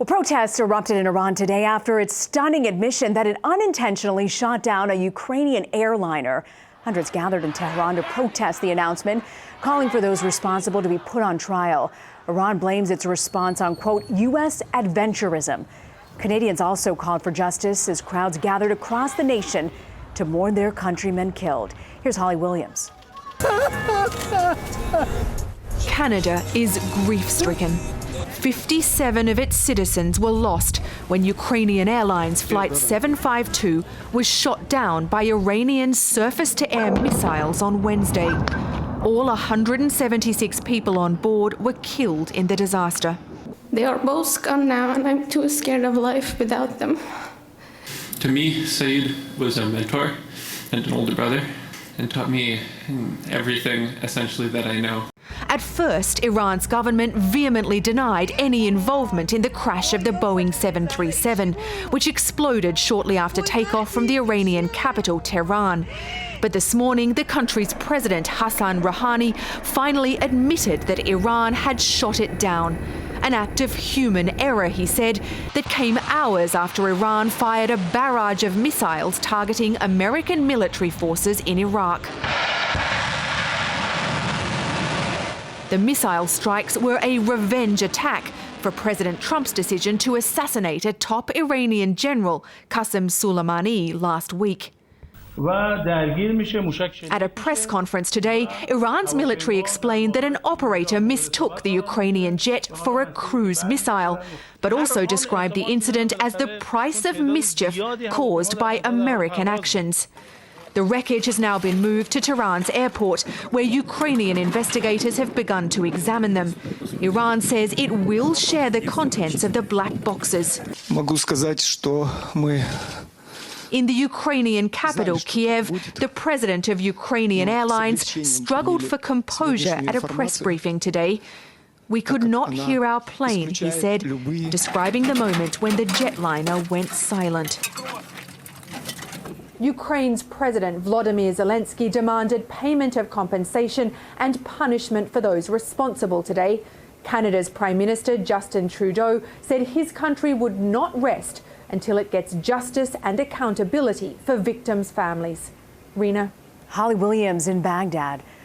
Well, protests erupted in Iran today after its stunning admission that it unintentionally shot down a Ukrainian airliner. Hundreds gathered in Tehran to protest the announcement, calling for those responsible to be put on trial. Iran blames its response on, quote, U.S. adventurism. Canadians also called for justice as crowds gathered across the nation to mourn their countrymen killed. Here's Holly Williams. Canada is grief-stricken. 57 of its citizens were lost when Ukrainian Airlines Flight 752 was shot down by Iranian surface-to-air missiles on Wednesday. All 176 people on board were killed in the disaster. They are both gone now, and I'm too scared of life without them. To me, Saeed was a mentor and an older brother, and taught me everything essentially that I know. At first, Iran's government vehemently denied any involvement in the crash of the Boeing 737, which exploded shortly after takeoff from the Iranian capital, Tehran. But this morning, the country's president, Hassan Rouhani, finally admitted that Iran had shot it down. An act of human error, he said, that came hours after Iran fired a barrage of missiles targeting American military forces in Iraq. The missile strikes were a revenge attack for President Trump's decision to assassinate a top Iranian general, Qasem Soleimani, last week. At a press conference today, Iran's military explained that an operator mistook the Ukrainian jet for a cruise missile, but also described the incident as the price of mischief caused by American actions. The wreckage has now been moved to Tehran's airport, where Ukrainian investigators have begun to examine them. Iran says it will share the contents of the black boxes. In the Ukrainian capital, Kiev, the president of Ukrainian Airlines struggled for composure at a press briefing today. We could not hear our plane, he said, describing the moment when the jetliner went silent. Ukraine's President Volodymyr Zelensky demanded payment of compensation and punishment for those responsible today. Canada's Prime Minister Justin Trudeau said his country would not rest until it gets justice and accountability for victims' families. Rena. Holly Williams in Baghdad.